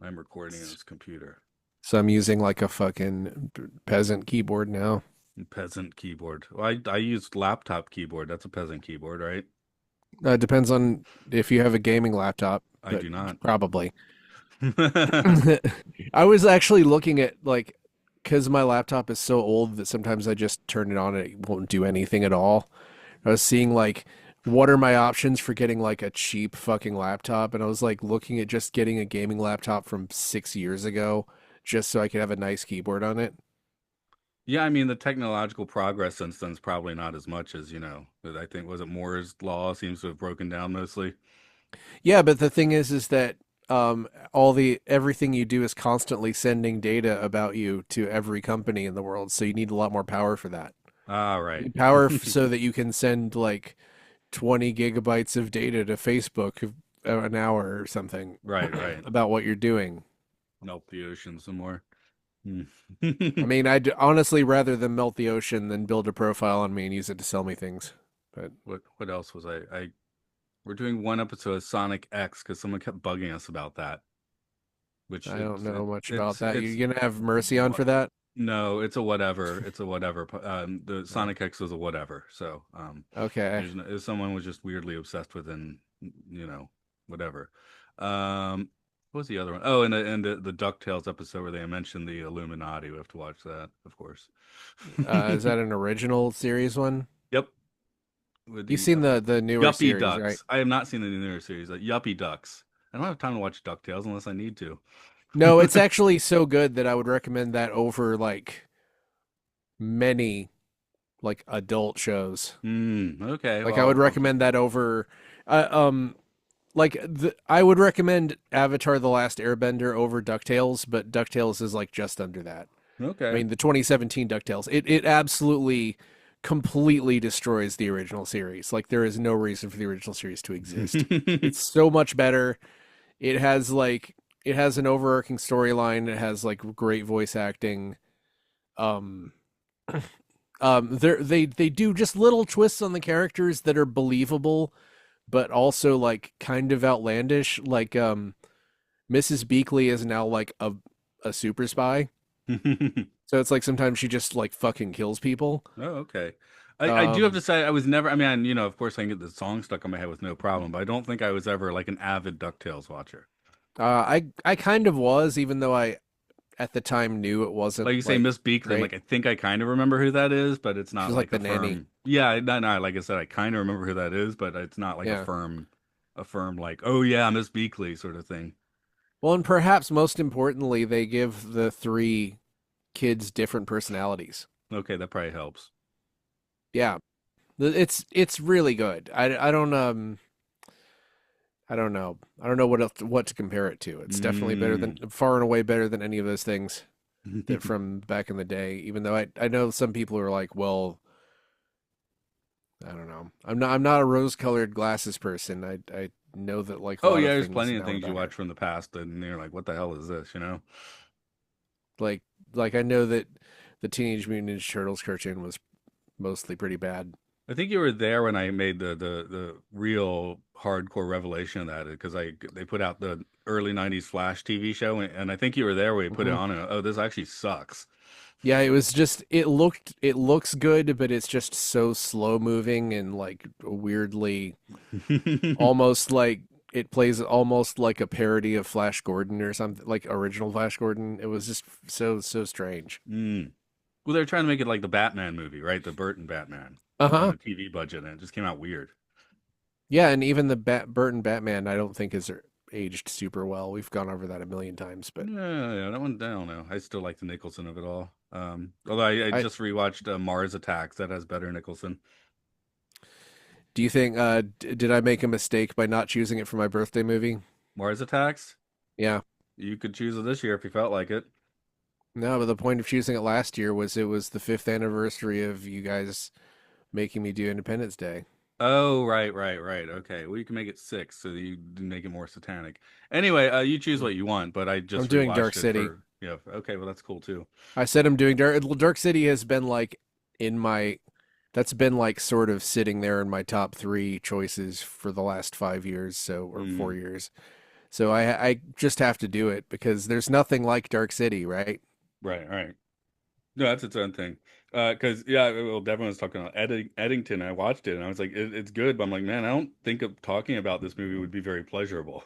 I'm recording on this computer. So I'm using like a fucking peasant keyboard now. Peasant keyboard. Well, I use laptop keyboard. That's a peasant keyboard, right? It depends on if you have a gaming laptop, I but do not. probably. I was actually looking at like, because my laptop is so old that sometimes I just turn it on and it won't do anything at all. I was seeing like, what are my options for getting like a cheap fucking laptop? And I was like looking at just getting a gaming laptop from 6 years ago, just so I could have a nice keyboard on it. Yeah, I mean the technological progress since then is probably not as much as, but I think was it Moore's law seems to have broken down mostly. Yeah, but the thing is that all the everything you do is constantly sending data about you to every company in the world, so you need a lot more power for that. Ah, You right. need power so that you can send like 20 gigabytes of data to Facebook an hour or something Right, right. about what you're doing. Melt the ocean some more. Hmm. I mean, I'd honestly rather them melt the ocean than build a profile on me and use it to sell me things. But What else was I we're doing one episode of Sonic X because someone kept bugging us about that, which I don't it's know it, much about it's that. it's You're gonna have Mercy on what for that? no, it's a whatever. It's a whatever. The Uh, Sonic X was a whatever. So, okay. someone was just weirdly obsessed with and you know, whatever. Um, what was the other one? Oh, and the DuckTales episode where they mentioned the Illuminati. We have to watch that, of course. Is that an original series one? Yep, with You've the seen the newer Yuppie series, right? Ducks. I have not seen the newer series. Yuppie Ducks. I don't have time to watch DuckTales unless I need to. No, it's actually so good that I would recommend that over like many like adult shows. Okay. Like I would Well, I'll keep. recommend that over uh, um I would recommend Avatar: The Last Airbender over DuckTales, but DuckTales is like just under that. I Okay. mean, the 2017 DuckTales, it absolutely completely destroys the original series. Like there is no reason for the original series to exist. It's so much better. It has like it has an overarching storyline. It has like great voice acting. Um, they do just little twists on the characters that are believable, but also like kind of outlandish. Like Mrs. Beakley is now like a super spy. So it's like sometimes she just like fucking kills people. Oh, okay. I do have to Um, say I was never. I mean, of course, I can get the song stuck in my head with no problem, but I don't think I was ever like an avid DuckTales watcher. I kind of was, even though I at the time knew it Like wasn't you say, like Miss Beakley. I'm like, great. I think I kind of remember who that is, but it's not She's like like the a nanny. firm. Yeah, no, no. Like I said, I kind of remember who that is, but it's not like Yeah. a firm like, oh yeah, Miss Beakley sort of thing. Well, and perhaps most importantly, they give the three kids different personalities. Okay, that probably helps. Yeah, it's really good. I don't know. I don't know what to compare it to. It's definitely better than Mm. far and away better than any of those things that from back in the day. Even though I know some people are like, well, I don't know. I'm not a rose-colored glasses person. I know that like a Oh lot yeah, of there's things plenty of now are things you watch better. from the past, and you're like, what the hell is this? Like like I know that the Teenage Mutant Ninja Turtles cartoon was mostly pretty bad. I think you were there when I made the real hardcore revelation of that because I they put out the early '90s Flash TV show and I think you were there where you put it Hmm. on and oh this actually sucks. Yeah, it was just it looks good, but it's just so slow moving and like weirdly almost like it plays almost like a parody of Flash Gordon or something like original Flash Gordon. It was just so strange. Mm. Well, they're trying to make it like the Batman movie, right? The Burton Batman on Uh-huh. a TV budget, and it just came out weird. Yeah, and even the Burton Batman I don't think is aged super well. We've gone over that a million times, but Yeah, that one I don't know. I still like the Nicholson of it all. Although I I just rewatched Mars Attacks, that has better Nicholson. do you think did I make a mistake by not choosing it for my birthday movie? Mars Attacks, Yeah. you could choose it this year if you felt like it. No, but the point of choosing it last year was it was the fifth anniversary of you guys making me do Independence Day. Oh, right, right, right. Okay. Well, you can make it six, so that you make it more satanic. Anyway, you choose what you want, but I I'm just doing Dark rewatched it City. for, okay, well, that's cool too. I said I'm doing Dark. Well, Dark City has been like in my. That's been like sort of sitting there in my top three choices for the last 5 years, so or Hmm. 4 years. So I just have to do it because there's nothing like Dark City, right? Right, right. No, that's its own thing. Because yeah, well, Devin was talking about Eddington. I watched it and I was like, it's good, but I'm like, man, I don't think of talking about this movie would be very pleasurable.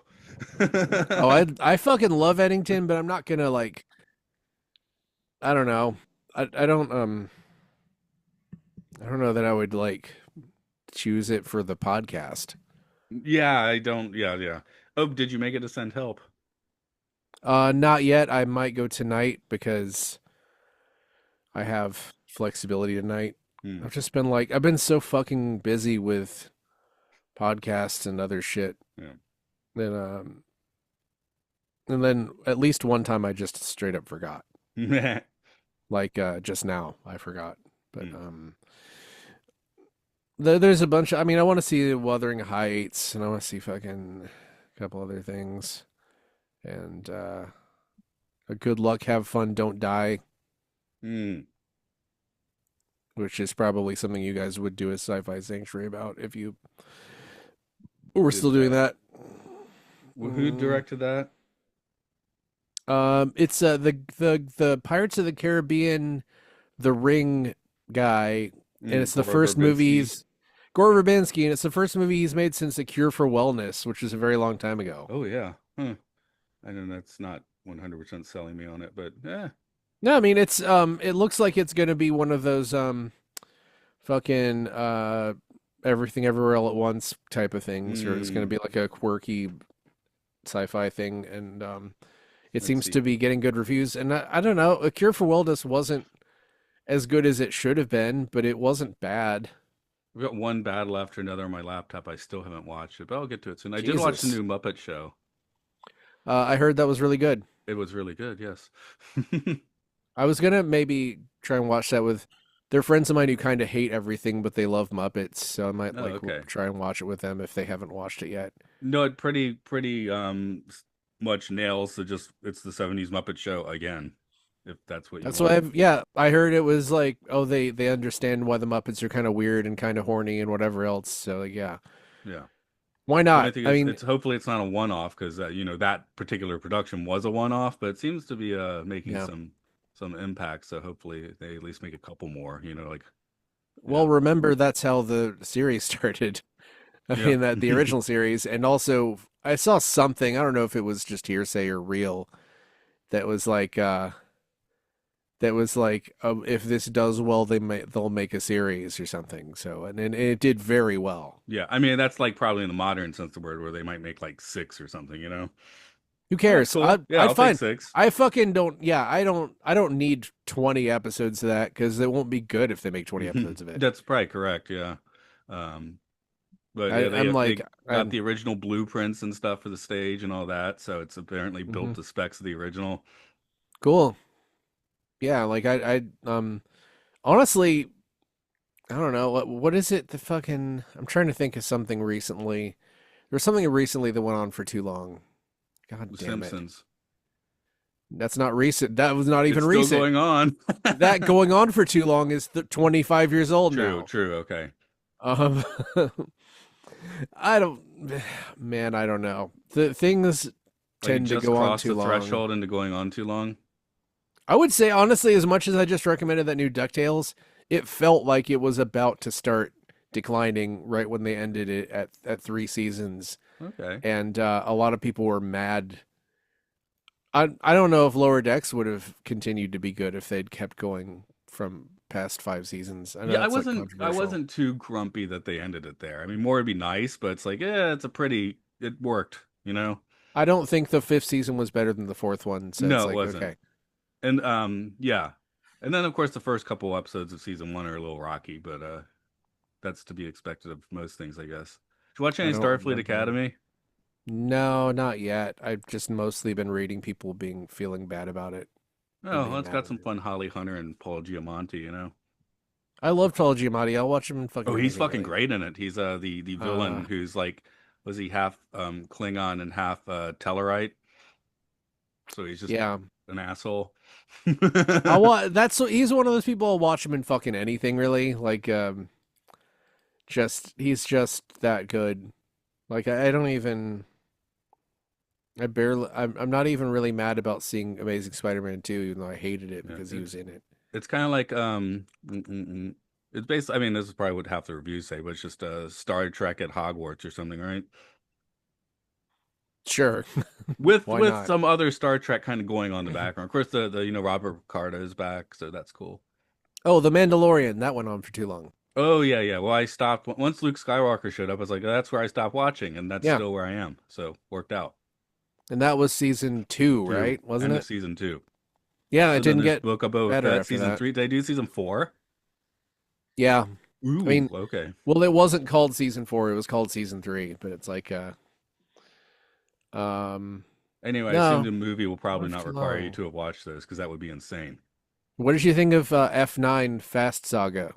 Oh, I fucking love Eddington, but I'm not gonna like I don't know. I don't know that I would like choose it for the podcast. Yeah, I don't. Yeah, yeah. Oh, did you make it to send help? Not yet. I might go tonight because I have flexibility tonight. Hmm. I've been so fucking busy with podcasts and other shit. Yeah. Then and then at least one time I just straight up forgot. Like just now I forgot. But Hmm. there's a bunch of, I mean, I want to see Wuthering Heights and I want to see fucking a couple other things. And a Good Luck, Have Fun, Don't Die, Hmm. which is probably something you guys would do a Sci-Fi Sanctuary about if you were Did still doing that. who Mm. directed that? It's the Pirates of the Caribbean, The Ring guy, and it's the Gore first movie Verbinski. he's Gore Verbinski, and it's the first movie he's made since A Cure for Wellness, which is a very long time ago. Oh yeah. Huh. I know that's not 100% selling me on it, but yeah. No, I mean it's it looks like it's gonna be one of those fucking everything everywhere all at once type of things, or it's gonna Hmm. be like a quirky sci-fi thing, and it Let's seems see. to be getting good reviews. And I don't know, A Cure for Wellness wasn't as good as it should have been, but it wasn't bad. I've got one battle after another on my laptop. I still haven't watched it, but I'll get to it soon. I did watch the Jesus, new Muppet Show. I heard that was really good. It was really good, yes. I was gonna maybe try and watch that with. They're friends of mine who kind of hate everything, but they love Muppets, so I might Oh, like okay. try and watch it with them if they haven't watched it yet. No, it pretty much nails the just it's the 70s Muppet Show again, if that's what you That's why want. yeah, I heard it was like, oh, they understand why the Muppets are kind of weird and kind of horny and whatever else. So like, yeah, Yeah. why The only not? thing I is mean, it's hopefully it's not a one-off because that particular production was a one-off, but it seems to be making yeah. some impact, so hopefully they at least make a couple more, like Well, yeah. remember that's how the series started. I Yeah. mean that the original series, and also I saw something. I don't know if it was just hearsay or real. That was like if this does well, they'll make a series or something. So and it did very well. Yeah, I mean that's like probably in the modern sense of the word where they might make like six or something. Who Oh, that's cares? cool. Yeah, I'd I'll take find six. I fucking don't. Yeah, I don't need 20 episodes of that because it won't be good if they make 20 episodes of it. That's probably correct. Yeah. Um, but yeah, I'm like they got I'm the original blueprints and stuff for the stage and all that, so it's apparently built mhm. to specs of the original. Cool. Yeah, like honestly, I don't know what is it. The fucking I'm trying to think of something recently. There was something recently that went on for too long. God The damn it. Simpsons. That's not recent. That was not It's even still recent. going on. That going on for too long is 25 years old True, now. true. Okay. Um, I don't, man, I don't know. The things Like it tend to just go on crossed too the long. threshold into going on too long. I would say, honestly, as much as I just recommended that new DuckTales, it felt like it was about to start declining right when they ended it at 3 seasons. Okay. And a lot of people were mad. I don't know if Lower Decks would have continued to be good if they'd kept going from past 5 seasons. I know Yeah, I that's like wasn't I controversial. wasn't too grumpy that they ended it there. I mean, more would be nice, but it's like, yeah, it worked. I don't think the fifth season was better than the fourth one, so it's No, it like, wasn't. okay, And yeah. And then of course the first couple episodes of season one are a little rocky, but that's to be expected of most things, I guess. Did you watch I any don't Starfleet remember. Academy? No, not yet. I've just mostly been reading people being feeling bad about it and Oh, well, being it's mad got at some it. fun Holly Hunter and Paul Giamatti. I love Paul Giamatti. I'll watch him in fucking Oh, he's anything, fucking really. great in it. He's the Uh, villain who's like was he half Klingon and half Tellarite? So he's just yeah. an asshole. I want. He's one of those people. I'll watch him in fucking anything, really. Like, just he's just that good. Like, I don't even. I'm not even really mad about seeing Amazing Spider-Man 2, even though I hated it Yeah, because he was in it. it's kind of like it's based. I mean, this is probably what half the reviews say, but it's just Star Trek at Hogwarts or something, right? Sure, With why with not? some other Star Trek kind of going on in the background. Of course, the Robert Picardo is back, so that's cool. Oh, The Mandalorian, that went on for too long. Oh yeah, yeah. Well, I stopped once Luke Skywalker showed up. I was like, that's where I stopped watching, and that's Yeah, still where I am. So worked out. and that was season 2, Two, right? Wasn't end of it? season two. Yeah, it So then didn't there's get Book of Boba better Fett after season that. three. Did I do season four? Yeah, I Ooh, mean, okay. well, it wasn't called season 4, it was called season 3, but it's like Anyway, I assume no, the movie will probably went for not too require you long. to have watched those because that would be insane. What did you think of F9 Fast Saga?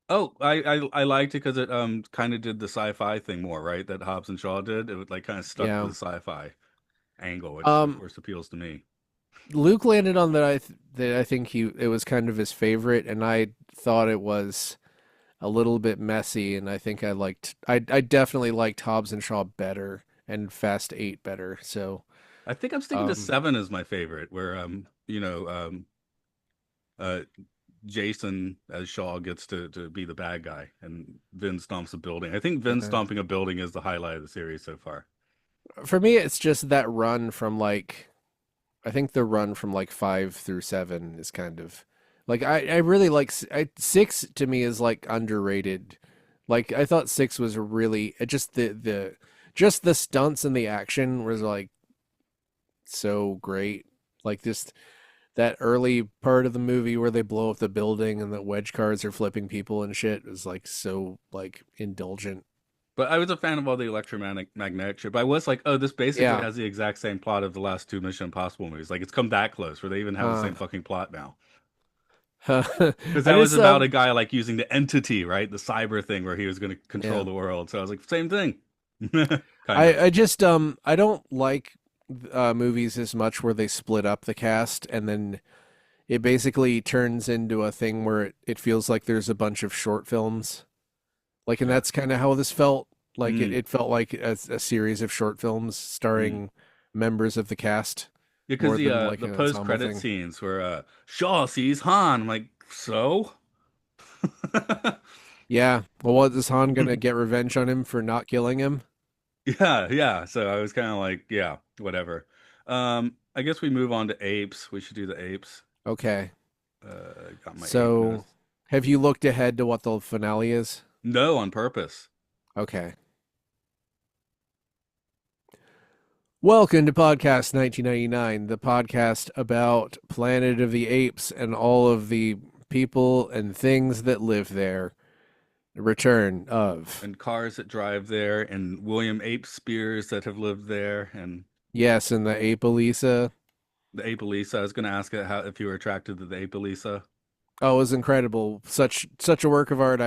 Oh, I liked it because it kind of did the sci-fi thing more, right? That Hobbs and Shaw did. It would like kind of stuck to Yeah. the sci-fi angle, which of Um, course appeals to me. Luke landed on that I think it was kind of his favorite, and I thought it was a little bit messy, and I think I definitely liked Hobbs and Shaw better and Fast 8 better. So I think I'm sticking to um seven as my favorite, where uh Jason as Shaw gets to be the bad guy and Vin stomps a building. I think Vin uh, stomping a building is the highlight of the series so far. for me it's just that run from like I think the run from like 5 through 7 is kind of like I really like 6 to me is like underrated. Like I thought 6 was really it just the stunts and the action was like so great. Like just that early part of the movie where they blow up the building and the wedge cars are flipping people and shit was like so like indulgent. But I was a fan of all the electromagnetic shit. But I was like, oh, this basically Yeah. has the exact same plot of the last two Mission Impossible movies. Like it's come that close where they even have the Uh, same fucking plot now. I Because that was just about a guy like using the entity, right? The cyber thing where he was going to control yeah. the world. So I was like, same thing. Kind of. I just I don't like movies as much where they split up the cast and then it basically turns into a thing where it feels like there's a bunch of short films. Like and Yeah. that's kind of how this felt. Like Mm, it felt like a series of short films mm. starring members of the cast Because more than like the an post ensemble credit thing. scenes where Shaw sees Han. I'm like, so? Yeah. Well, what is Han gonna get revenge on him for not killing him? Yeah, yeah. So I was kind of like, yeah, whatever. I guess we move on to apes. We should do the apes. Okay. Got my ape So, notes. have you looked ahead to what the finale is? No, on purpose. Okay. Welcome to Podcast 1999, the podcast about Planet of the Apes and all of the people and things that live there. The return of. And cars that drive there, and William Ape Spears that have lived there, and Yes, and the Ape Elisa. the Ape Elisa. I was going to ask it how if you were attracted to the Ape Elisa. Oh, it was incredible. Such a work of art.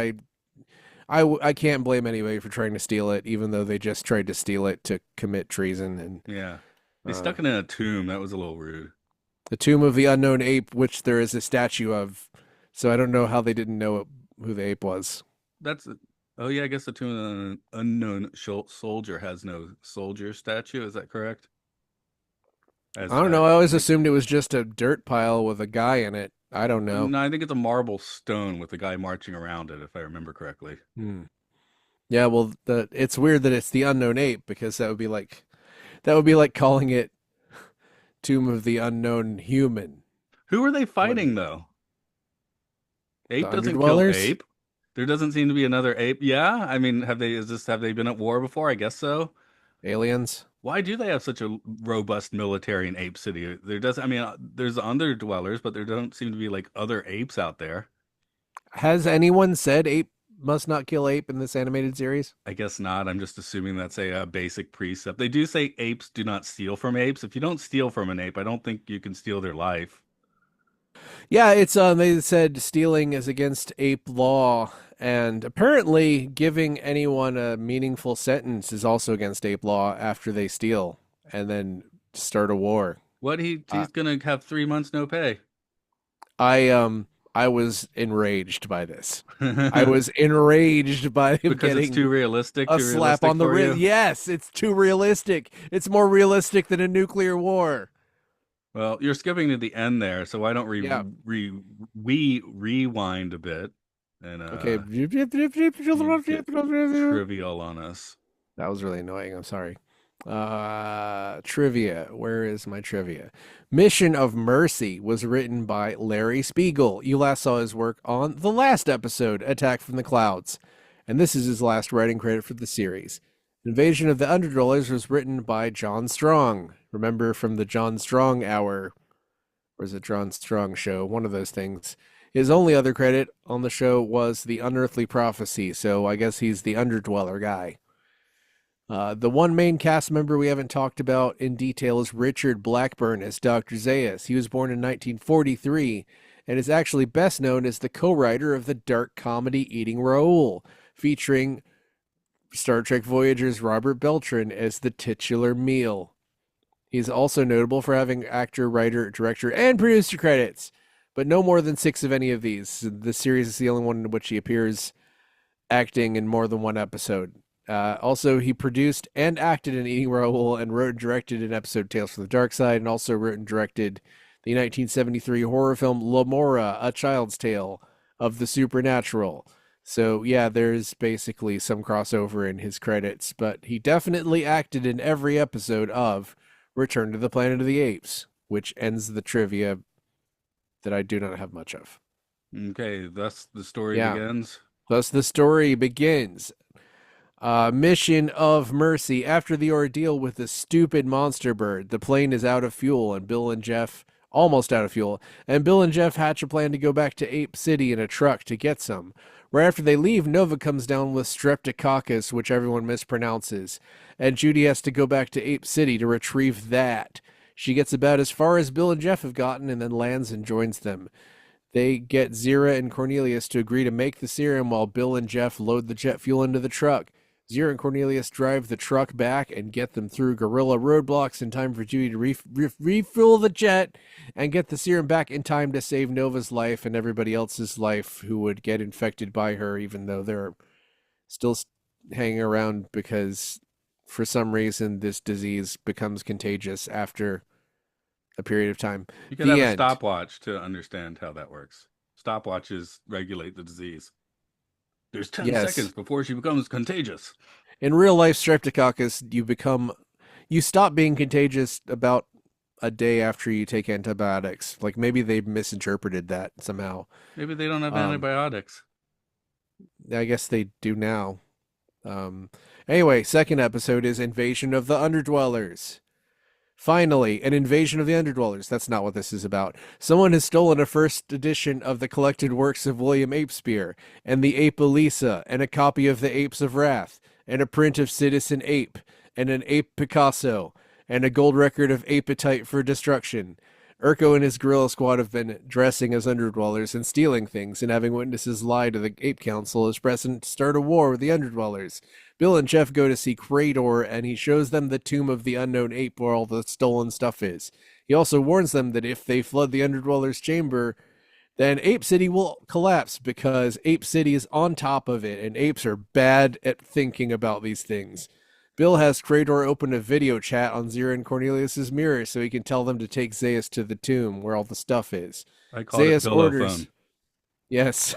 I can't blame anybody for trying to steal it, even though they just tried to steal it to commit treason. And Yeah, they uh, stuck it in a tomb. That was a little rude. the tomb of the unknown ape, which there is a statue of. So I don't know how they didn't know who the ape was. That's oh yeah, I guess the tomb of an unknown soldier has no soldier statue. Is that correct? As I don't know. I always assumed it was just a dirt pile with a guy in it. I don't know. no, I think it's a marble stone with a guy marching around it, if I remember correctly. Hmm. Yeah, well, it's weird that it's the unknown ape because that would be like calling it Tomb of the Unknown Human. Who are they What fighting though? the Ape doesn't kill Underdwellers? ape. There doesn't seem to be another ape. Yeah, I mean, have they been at war before? I guess so. Aliens? Why do they have such a robust military in Ape City? There does, I mean, there's underdwellers, but there don't seem to be like other apes out there. Has anyone said ape must not kill ape in this animated series? I guess not. I'm just assuming that's a basic precept. They do say apes do not steal from apes. If you don't steal from an ape, I don't think you can steal their life. Yeah, it's they said stealing is against ape law, and apparently giving anyone a meaningful sentence is also against ape law after they steal and then start a war. What Uh, he's gonna have 3 months no pay. I I was enraged by this. I was enraged by him Because it's getting too a slap realistic on the for wrist. you. Yes, it's too realistic. It's more realistic than a nuclear war. Well, you're skipping to the end there, so why don't Yeah. we rewind a bit and Okay. you get trivial on us. That was really annoying. I'm sorry. Trivia. Where is my trivia? Mission of Mercy was written by Larry Spiegel. You last saw his work on the last episode, Attack from the Clouds. And this is his last writing credit for the series. Invasion of the Underdwellers was written by John Strong. Remember from the John Strong Hour, or is it John Strong Show? One of those things. His only other credit on the show was The Unearthly Prophecy, so I guess he's the Underdweller guy. The one main cast member we haven't talked about in detail is Richard Blackburn as Dr. Zaius. He was born in 1943 and is actually best known as the co-writer of the dark comedy Eating Raoul, featuring Star Trek Voyager's Robert Beltran as the titular meal. He's also notable for having actor, writer, director, and producer credits, but no more than 6 of any of these. The series is the only one in which he appears acting in more than one episode. Also, he produced and acted in Eating Raoul and wrote and directed an episode Tales from the Dark Side, and also wrote and directed the 1973 horror film Lamora, A Child's Tale of the Supernatural. So, yeah, there's basically some crossover in his credits, but he definitely acted in every episode of Return to the Planet of the Apes, which ends the trivia that I do not have much of. Okay, thus the story Yeah, begins. thus the story begins. Mission of Mercy. After the ordeal with the stupid monster bird, the plane is out of fuel, and Bill and Jeff almost out of fuel. And Bill and Jeff hatch a plan to go back to Ape City in a truck to get some. Right after they leave, Nova comes down with Streptococcus, which everyone mispronounces, and Judy has to go back to Ape City to retrieve that. She gets about as far as Bill and Jeff have gotten and then lands and joins them. They get Zira and Cornelius to agree to make the serum while Bill and Jeff load the jet fuel into the truck. Zira and Cornelius drive the truck back and get them through guerrilla roadblocks in time for Judy to refuel the jet and get the serum back in time to save Nova's life and everybody else's life who would get infected by her, even though they're still hanging around because for some reason this disease becomes contagious after a period of time. You could have The a end. stopwatch to understand how that works. Stopwatches regulate the disease. There's 10 Yes. seconds before she becomes contagious. In real life, Streptococcus, you stop being contagious about a day after you take antibiotics. Like maybe they misinterpreted that somehow. Maybe they don't have Um, antibiotics. I guess they do now. Um, anyway, second episode is Invasion of the Underdwellers. Finally, an invasion of the Underdwellers. That's not what this is about. Someone has stolen a first edition of the collected works of William Apespeare, and the Ape Elisa, and a copy of the Apes of Wrath, and a print of Citizen Ape, and an Ape Picasso, and a gold record of Appetite for Destruction. Urko and his guerrilla squad have been dressing as Underdwellers and stealing things, and having witnesses lie to the Ape Council as precedent to start a war with the Underdwellers. Bill and Jeff go to see Krator, and he shows them the tomb of the unknown ape where all the stolen stuff is. He also warns them that if they flood the Underdweller's chamber, then Ape City will collapse because Ape City is on top of it, and apes are bad at thinking about these things. Bill has Krator open a video chat on Zira and Cornelius's mirror so he can tell them to take Zaius to the tomb where all the stuff is. I called it Zaius pillow orders. phone. Yes.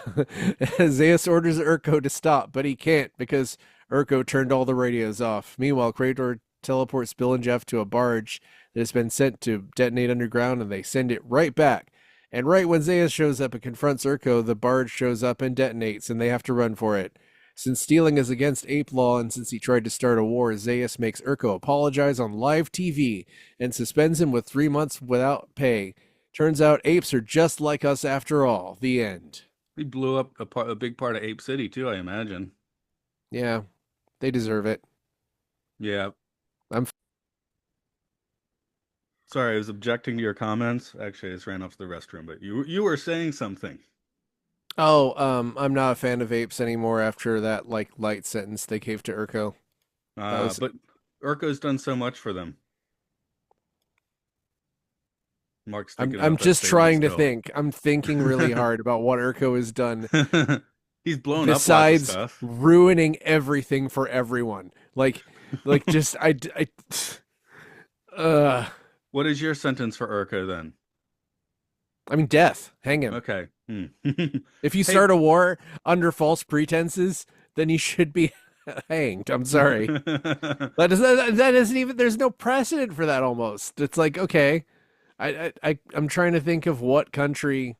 Zaius orders Urko to stop, but he can't because Urko turned all the radios off. Meanwhile, Krator teleports Bill and Jeff to a barge that has been sent to detonate underground, and they send it right back. And right when Zaius shows up and confronts Urko, the barge shows up and detonates, and they have to run for it. Since stealing is against ape law, and since he tried to start a war, Zaius makes Urko apologize on live TV and suspends him with 3 months without pay. Turns out apes are just like us after all. The end. He blew up a big part of Ape City too, I imagine. Yeah, they deserve it. Yeah. I'm Sorry, I was objecting to your comments. Actually, I just ran off to the restroom, but you were saying something. I'm not a fan of apes anymore after that like light sentence they gave to Urko. That was But Urko's done so much for them. Mark's I'm thinking I'm about that just statement trying to still. think. I'm thinking really hard about what Urko has done He's blown up lots of besides stuff. ruining everything for everyone. Like just uh What is your sentence for Urko then? I mean death. Hang him. Okay. Hmm. If you Hey. start a war under false pretenses, then you should be hanged. I'm sorry. That isn't even. There's no precedent for that. Almost. It's like okay. I'm trying to think of what country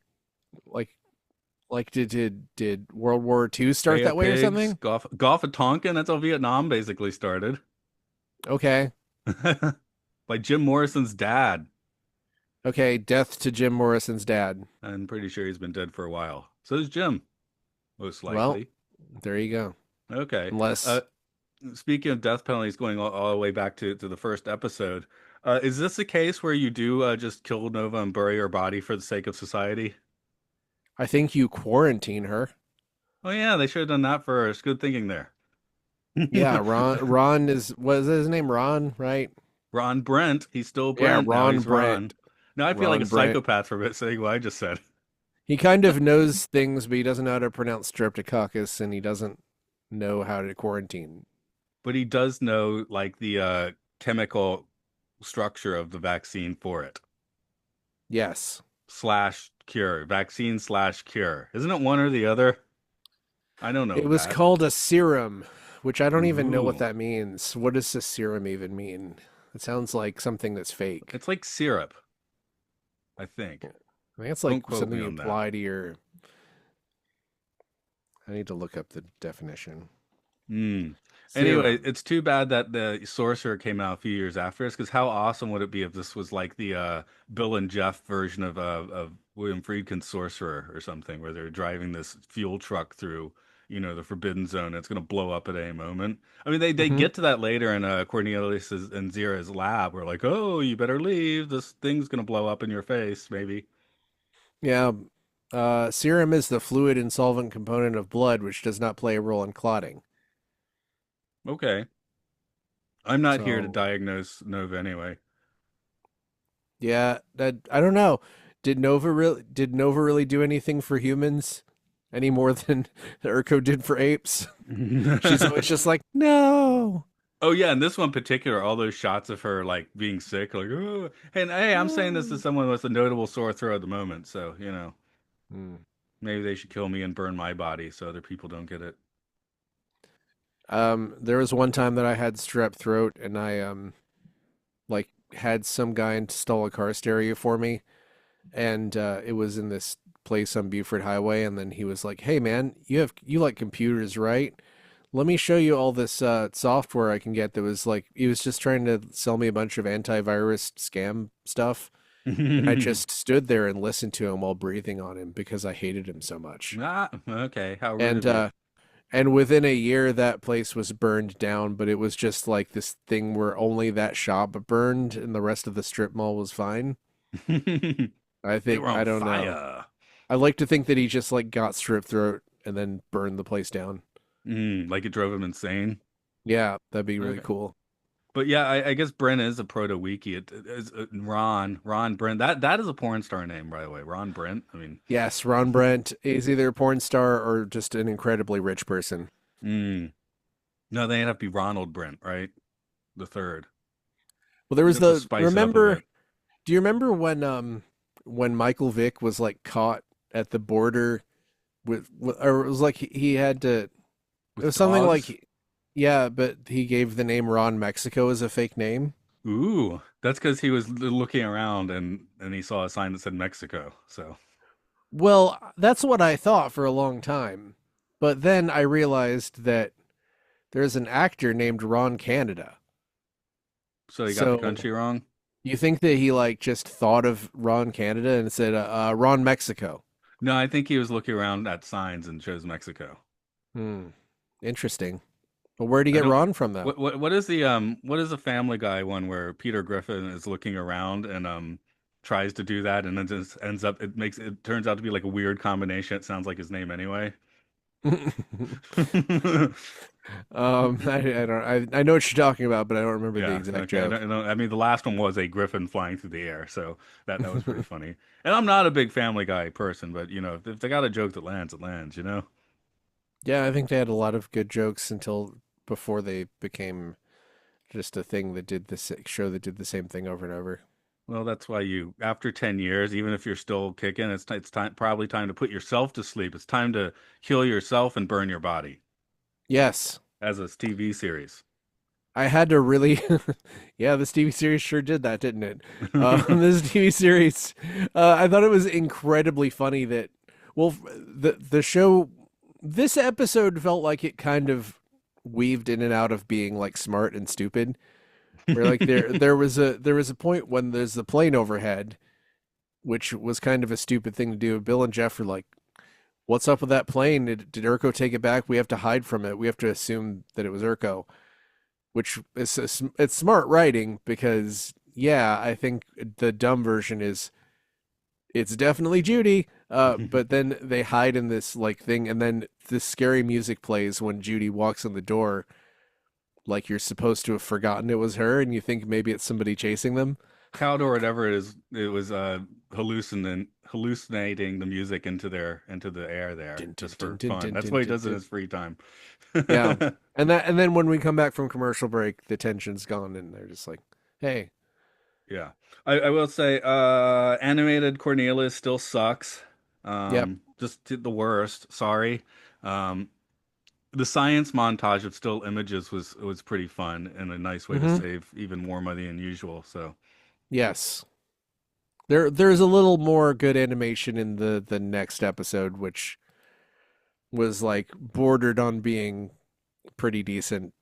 like did World War II start Bay that of way or Pigs, something? Gulf of Tonkin. That's how Vietnam basically started. Okay. By Jim Morrison's dad. Okay. Death to Jim Morrison's dad. I'm pretty sure he's been dead for a while. So is Jim, most Well, likely. there you go. Okay. Uh, Unless Speaking of death penalties, going all the way back to the first episode, is this a case where you do just kill Nova and bury her body for the sake of society? I think you quarantine her. Oh yeah, they should have done that first. Good thinking there. Yeah, Ron is was his name Ron, right? Ron Brent, he's still Yeah, Brent. Now Ron he's Ron. Brent. Now I feel like a Ron Brent. psychopath for saying what I just said. He kind of knows things, but he doesn't know how to pronounce streptococcus, and he doesn't know how to quarantine. But he does know like the chemical structure of the vaccine for it. Yes. Slash cure. Vaccine slash cure. Isn't it one or the other? I don't know It was that. called a serum, which I don't even know what Ooh. that means. What does a serum even mean? It sounds like something that's fake. It's like syrup, I think. I think it's Don't like quote something me you on that. apply to your. I need to look up the definition. Hmm. Anyway, Serum. it's too bad that the Sorcerer came out a few years after us, because how awesome would it be if this was like the Bill and Jeff version of William Friedkin's Sorcerer or something, where they're driving this fuel truck through, the Forbidden Zone. It's going to blow up at any moment. I mean, they Hmm. get to that later in Cornelius and Zira's lab. We're like, oh, you better leave. This thing's going to blow up in your face, maybe. Yeah. Serum is the fluid and solvent component of blood, which does not play a role in clotting. Okay. I'm not here to So diagnose Nova anyway. yeah, that I don't know. Did Nova really do anything for humans any more than Urko did for apes? She's always just like, no. Oh yeah, and this one in particular, all those shots of her like being sick, like, oh, and hey, I'm saying this as No. someone with a notable sore throat at the moment, so Hmm. maybe they should kill me and burn my body so other people don't get it. There was one time that I had strep throat, and I like had some guy install a car stereo for me, and it was in this place on Buford Highway, and then he was like, "Hey man, you like computers, right? Let me show you all this software I can get." That was like he was just trying to sell me a bunch of antivirus scam stuff, and I just stood there and listened to him while breathing on him because I hated him so much. Ah, okay, how rude And of you. within a year, that place was burned down, but it was just like this thing where only that shop burned and the rest of the strip mall was fine. I They think, were on I don't know. fire. I like to think that he just like got strip throat and then burned the place down. Like it drove him insane. Yeah, that'd be really Okay. cool. But yeah, I guess Brent is a proto wiki. It is Ron Brent. That is a porn star name, by the way. Ron Brent. I mean, Yes, Ron Brent is either a porn star or just an incredibly rich person. mm, no, they have to be Ronald Brent, right? The third. Well, there You was have to the spice it up a remember. bit. Do you remember when Michael Vick was like caught at the border with or it was like he had to. It With was something dogs? like, yeah, but he gave the name Ron Mexico as a fake name. Ooh, that's because he was looking around and he saw a sign that said Mexico. So Well, that's what I thought for a long time. But then I realized that there's an actor named Ron Canada. he got the So country wrong. you think that he like just thought of Ron Canada and said Ron Mexico? No, I think he was looking around at signs and chose Mexico. Hmm. Interesting. But where do you I get don't. Ron from though? What is the Family Guy one where Peter Griffin is looking around and tries to do that and then just ends up it turns out to be like a weird combination. It sounds like his name anyway. I know what you're talking about, but I don't remember the Yeah, exact okay. joke. I mean, the last one was a griffin flying through the air, so that was pretty funny. And I'm not a big Family Guy person, but if they got a joke that lands, it lands, you know? Yeah, I think they had a lot of good jokes until before they became just a thing that did this show that did the same thing over and over. Well, that's why after 10 years, even if you're still kicking, it's time probably time to put yourself to sleep. It's time to kill yourself and burn your body Yes, as a TV series. I had to really, yeah, this TV series sure did that, didn't it? This TV series, I thought it was incredibly funny that, well, the show, this episode felt like it kind of weaved in and out of being like smart and stupid. Where like there was a point when there's the plane overhead, which was kind of a stupid thing to do. Bill and Jeff were like, "What's up with that plane? Did Urko take it back? We have to hide from it. We have to assume that it was Urko." Which is it's smart writing because yeah, I think the dumb version is it's definitely Judy. But then they hide in this like thing, and then this scary music plays when Judy walks in the door. Like you're supposed to have forgotten it was her, and you think maybe it's somebody chasing them. Cowed or whatever it is, it was hallucinating the music into the air there Dun, dun, just dun, for dun, fun. dun, That's dun, what he dun, does in dun. his free time. Yeah, and then when we come back from commercial break, the tension's gone, and they're just like, "Hey, Yeah. I will say animated Cornelius still sucks. yep, Just the worst. Sorry. Um the science montage of still images was pretty fun and a nice way to mm-hmm, save even more money than usual. So yes." There's a little more good animation in the next episode, which was like bordered on being pretty decent.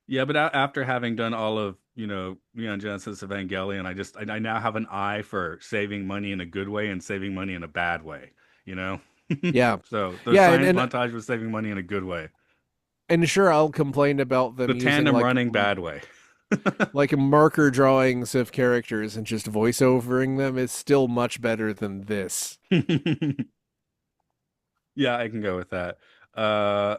yeah, but after having done all of, Neon Genesis Evangelion, I now have an eye for saving money in a good way and saving money in a bad way, you know? Yeah, So the yeah, science montage was saving money in a good way. and sure, I'll complain about The them using tandem running bad way. like marker drawings of characters and just voiceovering them is still much better than this. Yeah, I can go with that. Uh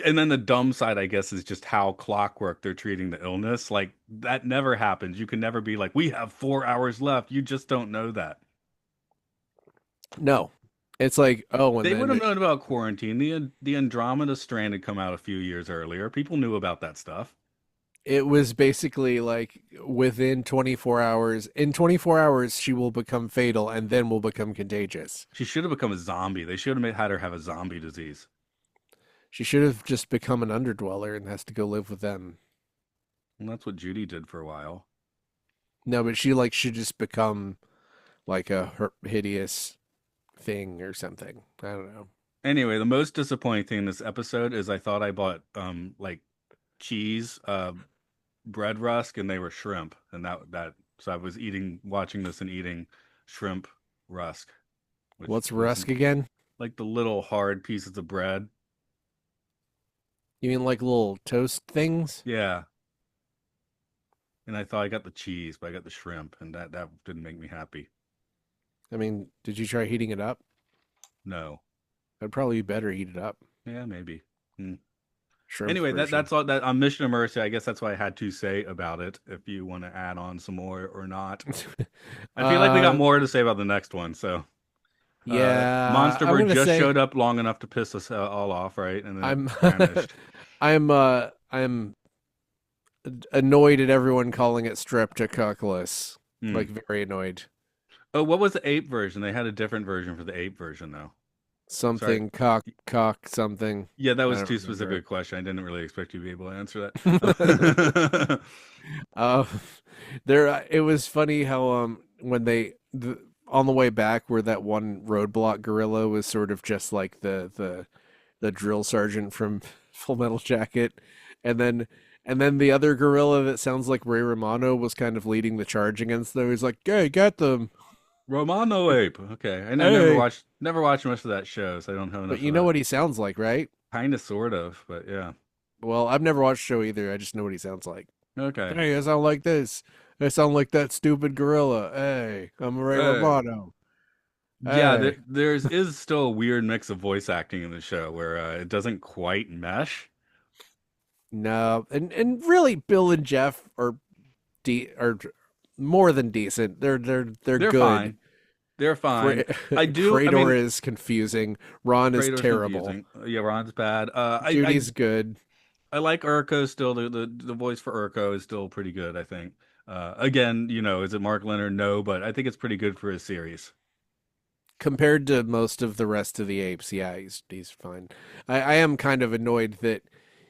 and then the dumb side, I guess, is just how clockwork they're treating the illness. Like that never happens. You can never be like, we have 4 hours left. You just don't know that. No, it's like oh, and They would have then known about quarantine. The Andromeda strand had come out a few years earlier. People knew about that stuff. it was basically like within 24 hours. In 24 hours, she will become fatal and then will become contagious. She should have become a zombie. They should have had her have a zombie disease. She should have just become an underdweller and has to go live with them. And that's what Judy did for a while. No, but she like should just become like a hideous thing or something. I don't know. Anyway, the most disappointing thing in this episode is I thought I bought like cheese, bread rusk, and they were shrimp, and that so I was watching this and eating shrimp rusk, which What's wasn't rusk again? like the little hard pieces of bread. You mean like little toast things? Yeah, and I thought I got the cheese, but I got the shrimp, and that didn't make me happy. I mean, did you try heating it up? No. I'd probably be better eat it up. Yeah, maybe. Hmm. Shrimp Anyway, version. that's all that on Mission of Mercy. I guess that's what I had to say about it. If you want to add on some more or not, I feel like we got uh, more to say about the next one. So, yeah, I'm Monsterbird gonna just say showed up long enough to piss us all off, right? And then I'm vanished. I'm annoyed at everyone calling it streptococcus. Hmm. Like very annoyed. Oh, what was the ape version? They had a different version for the ape version, though. Sorry. Something cock something. Yeah, that I was don't too remember specific a question. I didn't really expect you to be able to answer it. that. uh, there it was funny how when on the way back where that one roadblock gorilla was sort of just like the drill sergeant from Full Metal Jacket, and then the other gorilla that sounds like Ray Romano was kind of leading the charge against them. He's like, "Hey, get them! Romano ape. Okay, I Hey!" never watched much of that show, so I don't know But enough you of know that. what he sounds like, right? Kind of, sort of, but yeah. Well, I've never watched the show either. I just know what he sounds like. Okay. Hey, I sound like this. I sound like that stupid gorilla. Hey, I'm Ray Uh, Romano. yeah, Hey. there's is still a weird mix of voice acting in the show where it doesn't quite mesh. No, and really, Bill and Jeff are more than decent. They're They're good. fine. They're fine. I do. I Krator mean, is confusing. Ron is Krator's terrible. confusing. Yeah, Ron's bad. Judy's good. I like Urko still. The voice for Urko is still pretty good, I think. Again, is it Mark Leonard? No, but I think it's pretty good for a series. Compared to most of the rest of the apes, yeah, he's fine. I am kind of annoyed that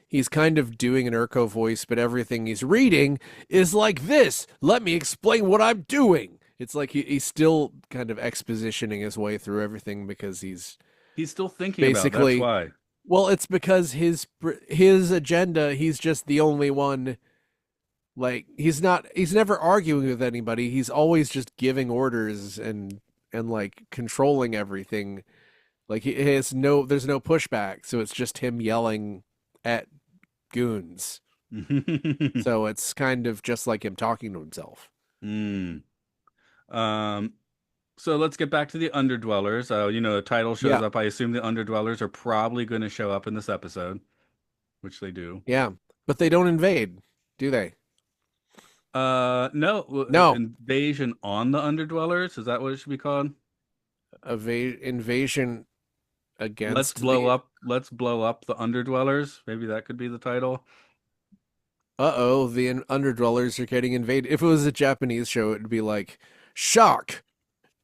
he's kind of doing an Urko voice, but everything he's reading is like this. Let me explain what I'm doing. It's like he's still kind of expositioning his way through everything because he's He's still thinking about. That's basically, why. well, it's because his agenda, he's just the only one. Like he's never arguing with anybody. He's always just giving orders and like controlling everything. Like he has there's no pushback, so it's just him yelling at goons. So it's kind of just like him talking to himself. Mm. Um. So let's get back to the Underdwellers. The title shows Yeah, up. I assume the Underdwellers are probably going to show up in this episode, which they do. yeah, but they don't invade, do they? No, No, invasion on the Underdwellers. Is that what it should be called? invasion against the. Let's blow up the Underdwellers. Maybe that could be the title. Uh-oh, the underdwellers are getting invaded. If it was a Japanese show, it would be like, shock,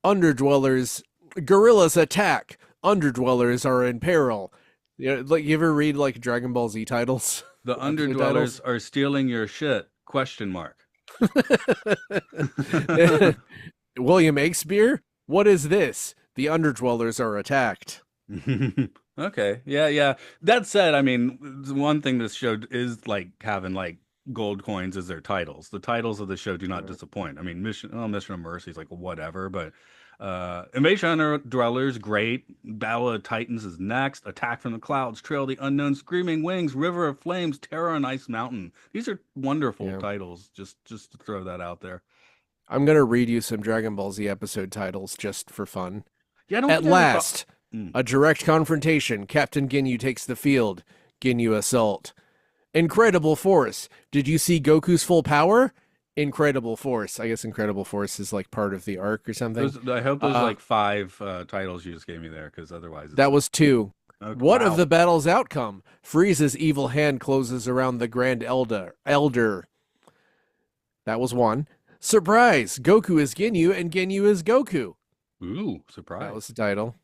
underdwellers, gorillas attack, underdwellers are in peril. Like you ever read like Dragon Ball Z titles, The episode Underdwellers titles? are stealing your shit. Question mark. William Shakespeare, what is this? The underdwellers are attacked. Okay. Yeah, yeah. That said, I mean, one thing this show is like having like gold coins as their titles. The titles of the show do not Yeah. disappoint. I mean, Mission of Mercy is like whatever, but Invasion Under Dwellers, great. Battle of Titans is next. Attack from the Clouds, Trail of the Unknown, Screaming Wings, River of Flames, Terror on Ice Mountain. These are wonderful Yeah. titles. Just to throw that out there. I'm gonna read you some Dragon Ball Z episode titles just for fun. Yeah, I don't At think I have a problem. last, a direct confrontation. Captain Ginyu takes the field. Ginyu assault. Incredible Force. Did you see Goku's full power? Incredible Force. I guess Incredible Force is like part of the arc or something. I hope those Uh, like five titles you just gave me there, because otherwise it's that was two. okay, What of wow. the battle's outcome? Frieza's evil hand closes around the Grand Elder. That was one. Surprise! Goku is Ginyu and Ginyu is Goku. Ooh, That was surprise. the title.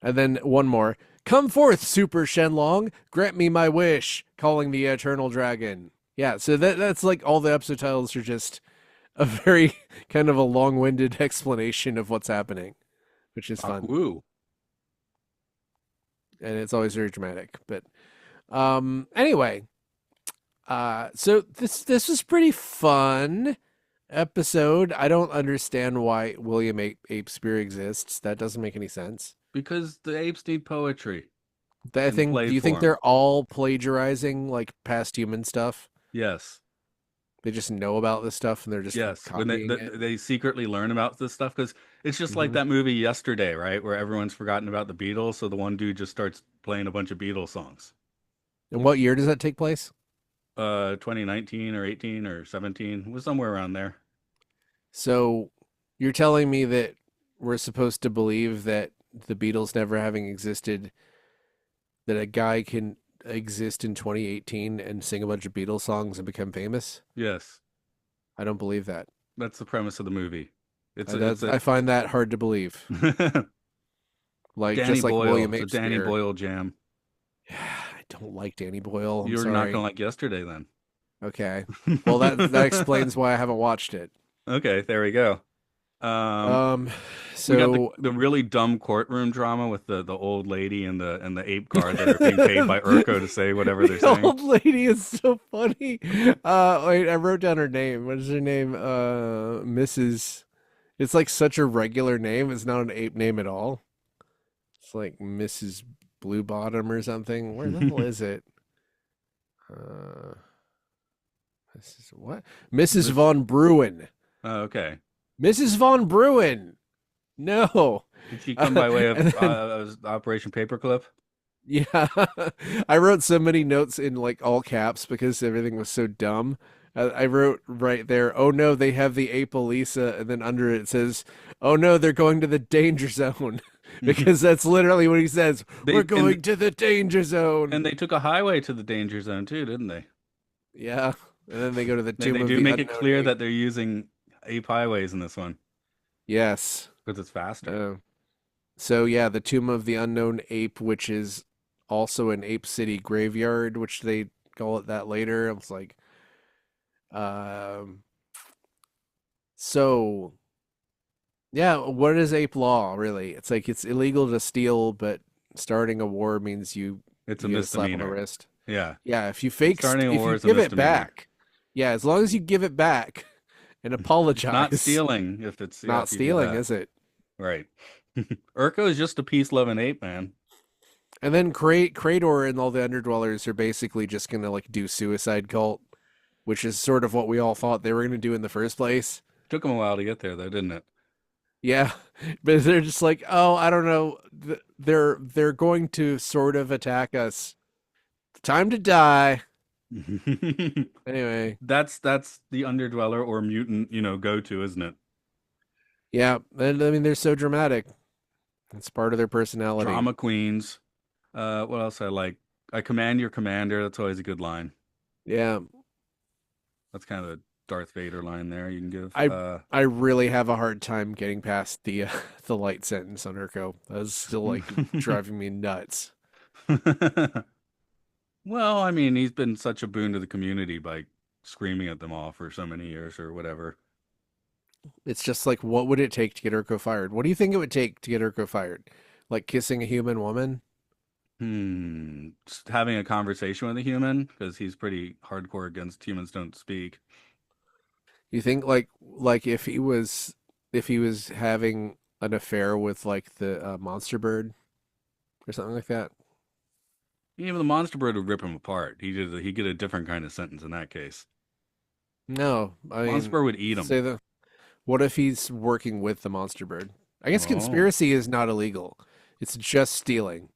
And then one more. Come forth, Super Shenlong. Grant me my wish. Calling the Eternal Dragon. Yeah, so that's like all the episode titles are just a very kind of a long-winded explanation of what's happening, which is fun. Woo. And it's always very dramatic. But anyway, so this was pretty fun episode. I don't understand why William Ape Spear exists. That doesn't make any sense. Because the apes need poetry I in think. play Do you think form. they're all plagiarizing like past human stuff? Yes. They just know about this stuff and they're just Yes. When copying it. they secretly learn about this stuff, because it's just like Hmm. that movie Yesterday, right? Where everyone's forgotten about the Beatles, so the one dude just starts playing a bunch of Beatles songs. And what year does that take place? 2019 or 18 or 17 was somewhere around there. So you're telling me that we're supposed to believe that the Beatles never having existed, that a guy can exist in 2018 and sing a bunch of Beatles songs and become famous? Yes. I don't believe that. That's the premise of the movie. It's I a find that hard to believe. Like Danny just like Boyle. William It's a Danny Shakespeare. Boyle jam. I don't like Danny Boyle. I'm You're not sorry. gonna like Yesterday then. Okay. Well, that explains why I haven't watched it. Okay, there we go. Um, Um, we got so the really dumb courtroom drama with the old lady and the ape guard that are being paid by Urko to say whatever they're the saying. old lady is so funny. Wait, I wrote down her name. What is her name? Mrs. It's like such a regular name. It's not an ape name at all. It's like Mrs. Blue Bottom or something. Where the hell is it? Uh, Mrs. What? Mrs. This, Von Bruin. oh, okay. Mrs. Von Bruin. No. Did she come by way of And then Operation Paperclip? Yeah. I wrote so many notes in like all caps because everything was so dumb. I wrote right there, oh no, they have the ape Elisa, and then under it says, oh no, they're going to the danger zone. Because that's literally what he says. We're They going to the danger and zone. they took a highway to the danger zone too, didn't they? Yeah. And then they go to the tomb They of do the make it unknown clear ape. that they're using ape highways in this one Yes. because it's faster. Uh, so yeah, the tomb of the unknown ape, which is also an ape city graveyard, which they call it that later. I was like, um, so yeah, what is ape law really? It's like it's illegal to steal, but starting a war means It's a you get a slap on the misdemeanor. wrist. Yeah, Yeah, if you fake starting a if war you is a give it misdemeanor. back, yeah, as long as you give it back and It's not apologize, stealing if it's not if you do stealing, that. is it? Right. Urko is just a peace-loving ape, man. And then Krator and all the Underdwellers are basically just gonna like do suicide cult, which is sort of what we all thought they were gonna do in the first place. Took him a while to get there, though, didn't it? Yeah, but they're just like, oh, I don't know, they're going to sort of attack us. Time to die. Anyway, That's the Underdweller or mutant, go-to, isn't it? yeah, and I mean they're so dramatic. It's part of their personality. Drama queens. What else I like? I command your commander. That's always a good line. Yeah, That's kind of a Darth Vader line there you can give. I I really have a hard time getting past the the light sentence on Urko. That's still like driving me nuts. Well, I mean, he's been such a boon to the community by screaming at them all for so many years or whatever. It's just like, what would it take to get Urko fired? What do you think it would take to get Urko fired? Like kissing a human woman? Just having a conversation with a human because he's pretty hardcore against humans don't speak. You think like if he was having an affair with like the monster bird or something like that? Even the monster bird would rip him apart. He'd get a different kind of sentence in that case. No, I Monster mean, bird would eat him. say the what if he's working with the monster bird? I guess Oh, conspiracy is not illegal. It's just stealing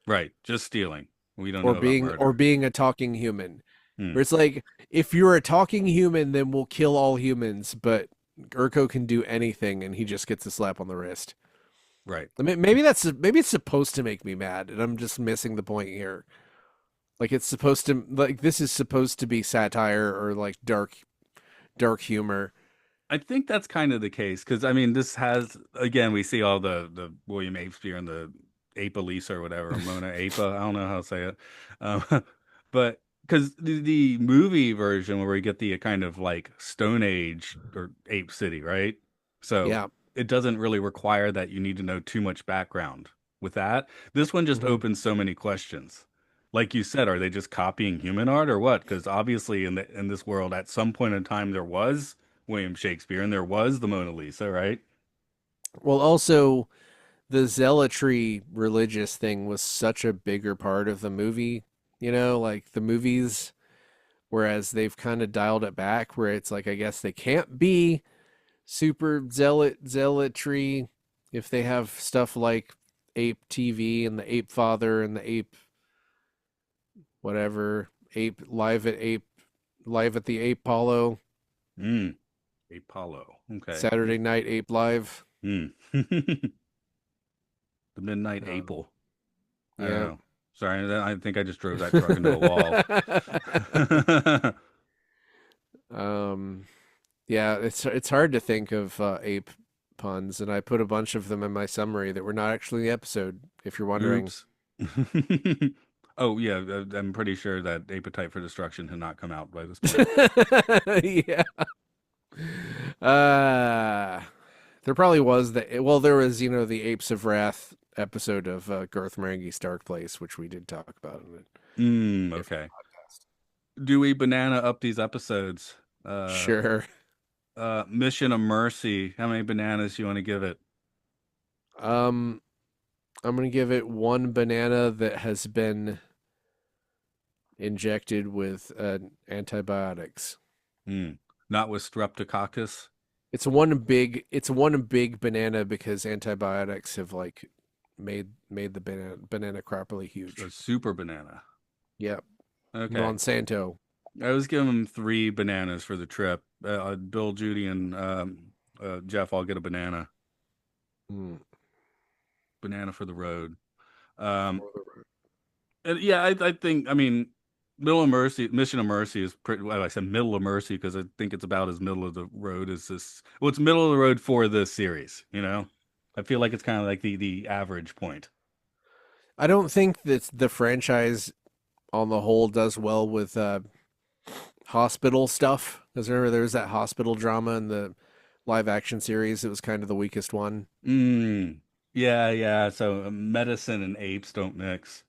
right. Just stealing. We don't know about or murder. being a talking human. Hmm. Where it's like if you're a talking human, then we'll kill all humans, but Urko can do anything and he just gets a slap on the wrist. Right. I mean, maybe it's supposed to make me mad, and I'm just missing the point here. Like it's supposed to like this is supposed to be satire or like dark humor. I think that's kind of the case because I mean, this has again we see all the William Shakespeare and the Ape Elisa or whatever Mona Apa. I don't know how to say it, um, but because the movie version where we get the kind of like Stone Age or Ape City, right? So Yeah. it doesn't really require that you need to know too much background with that. This one just Hmm. opens so many questions. Like you said, are they just copying human art or what? Because obviously in this world, at some point in time, there was William Shakespeare, and there was the Mona Lisa, right? Well, also the zealotry religious thing was such a bigger part of the movie, like the movies, whereas they've kind of dialed it back where it's like I guess they can't be super zealotry if they have stuff like Ape TV and the Ape Father and the Ape whatever, Ape live at the Ape Apollo, Mm, Apollo. Okay. Saturday Night Ape Live. Mm. The Midnight Um, Apple. I don't yeah. know. Sorry, I think I just drove that truck into a wall. um, yeah, it's hard to think of ape puns, and I put a bunch of them in my summary that were not actually in the episode. If you're wondering. Oops. Oh yeah, I'm pretty sure that Appetite for Destruction had not come out by this point. Yeah. Uh, there probably was there was, the Apes of Wrath episode of Garth Marenghi's Dark Place, which we did talk about in a different Okay. podcast. Do we banana up these episodes? Uh, Sure. Mission of Mercy. How many bananas you want to give it? Um, I'm gonna give it one banana that has been injected with antibiotics. Hmm. Not with Streptococcus. It's one big banana because antibiotics have like made the banana crop really huge. A super banana. Yep, Okay. Monsanto. I was giving him three bananas for the trip. Bill, Judy, and Jeff all get a banana. Mm. Banana for the road. Um, For the road. and yeah, I think, I mean, Mission of Mercy is pretty, well, I said middle of mercy because I think it's about as middle of the road as this. Well, it's middle of the road for this series, you know? I feel like it's kind of like the average point. I don't think that the franchise on the whole does well with hospital stuff. Because remember, there was that hospital drama in the live action series. It was kind of the weakest one. Mm. Yeah, yeah. So medicine and apes don't mix.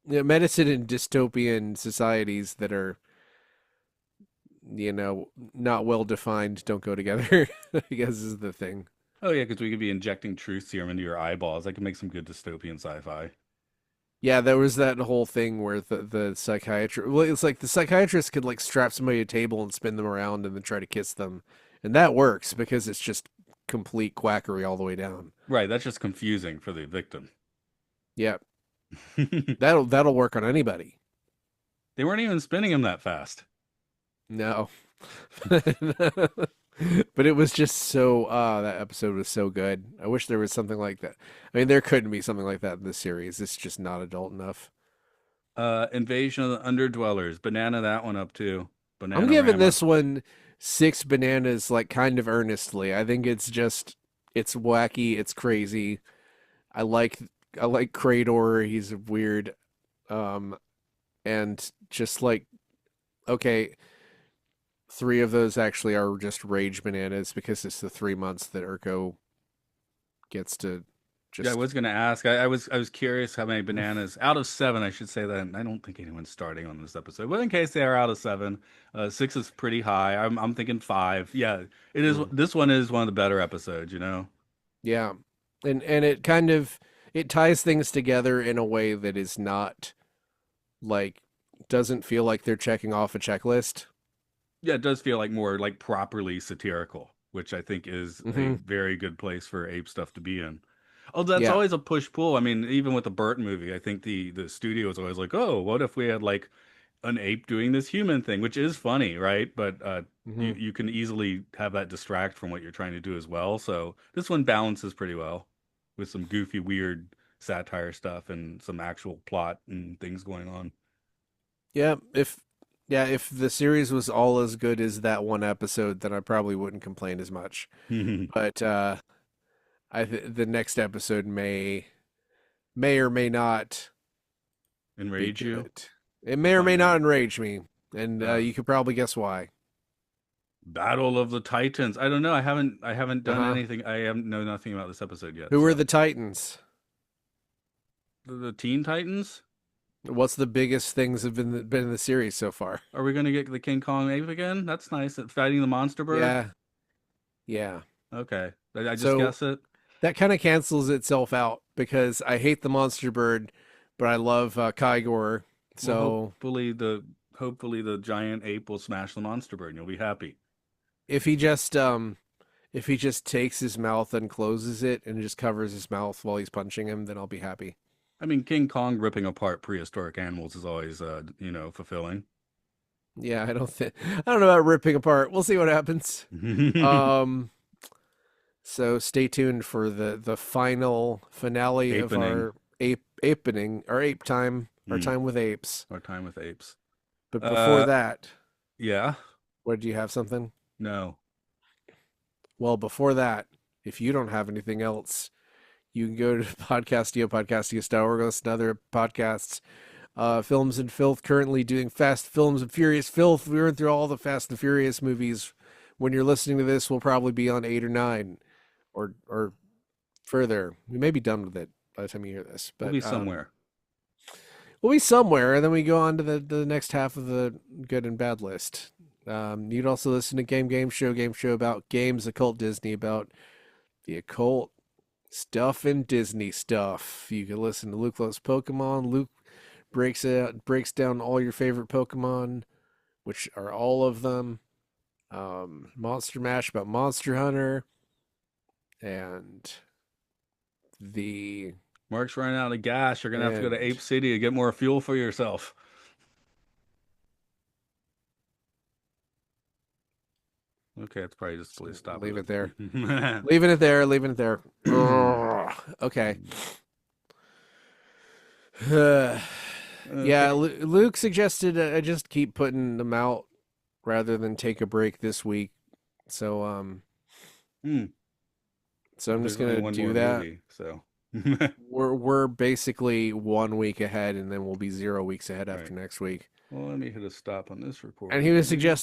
Yeah, medicine in dystopian societies that are, not well defined don't go together. I guess is the thing. Oh yeah, because we could be injecting truth serum into your eyeballs. I could make some good dystopian sci-fi. Yeah, there was that whole thing where the psychiatrist. Well, it's like the psychiatrist could like strap somebody to a table and spin them around and then try to kiss them, and that works because it's just complete quackery all the way down. Right, that's just confusing for the victim. Yeah, They that'll work on anybody. weren't even spinning him that fast. No. But it was just so that episode was so good. I wish there was something like that. I mean, there couldn't be something like that in this series. It's just not adult enough. Invasion of the Underdwellers. Banana that one up too. I'm giving Bananarama. this one 6 bananas, like kind of earnestly. I think it's wacky, it's crazy. I like I like Krator. He's weird. Um, and just like okay, 3 of those actually are just rage bananas because it's the 3 months that Urko gets to Yeah, I just. was gonna ask. I was curious how many bananas out of seven. I should say that I don't think anyone's starting on this episode, but in case they are out of seven, six is pretty high. I'm thinking five. Yeah, it is. Mm, This one is one of the better episodes. You know. yeah, and it kind of it ties things together in a way that is not like doesn't feel like they're checking off a checklist. Yeah, it does feel like more like properly satirical, which I think is a Hmm. very good place for ape stuff to be in. Oh, that's Yeah. always a push pull. I mean, even with the Burton movie, I think the studio is always like, oh, what if we had like an ape doing this human thing, which is funny, right? But Hmm. you can easily have that distract from what you're trying to do as well. So this one balances pretty well with some goofy, weird satire stuff and some actual plot and things going on. Yeah. If the series was all as good as that one episode, then I probably wouldn't complain as much. But the next episode may or may not be Enrage you? good. It We'll may or may find not out. enrage me, and Uh, you could probably guess why. Battle of the Titans. I don't know. I haven't Uh done huh. anything. I have know nothing about this episode yet. Who are So the Titans? the Teen Titans. What's the biggest things have been in the series so far? Are we gonna get the King Kong ape again? That's nice. Fighting the monster bird. Yeah, yeah. Okay, I just So guess it. that kind of cancels itself out because I hate the monster bird, but I love Kygor. Well, So hopefully the giant ape will smash the monster bird and you'll be happy. if he just takes his mouth and closes it and just covers his mouth while he's punching him, then I'll be happy. I mean, King Kong ripping apart prehistoric animals is always fulfilling. Yeah, I don't know about ripping apart. We'll see what happens. Um, so stay tuned for the final finale of Apening. our apening, our ape time, our Hmm. time with apes. Our time with apes. But before Uh, that, yeah. what do you have something? No. Well, before that, if you don't have anything else, you can go to podcastio.org, listen to other podcasts. Films and Filth currently doing Fast Films and Furious Filth. We went through all the Fast and Furious movies. When you're listening to this, we'll probably be on 8 or 9 or further. We may be done with it by the time you hear this, We'll but be somewhere. we'll be somewhere, and then we go on to the next half of the good and bad list. You'd also listen to Game Show about games, occult Disney, about the occult stuff and Disney stuff. You can listen to Luke Loves Pokemon. Luke breaks down all your favorite Pokemon, which are all of them. Monster Mash about Monster Hunter, and the Mark's running out of gas. You're gonna have to go to And Ape City to get more fuel for yourself. Okay, it's probably just just fully gonna stopping leave it there. it. Leaving it there, leaving it there. Ugh. Okay. Yeah, Okay. Luke suggested I just keep putting them out rather than take a break this week. So Hmm. so Well, I'm just there's only gonna one do more that. movie, so. We're basically 1 week ahead, and then we'll be 0 weeks ahead All right. after next week. Well, let me hit a stop on this And he was recording. suggesting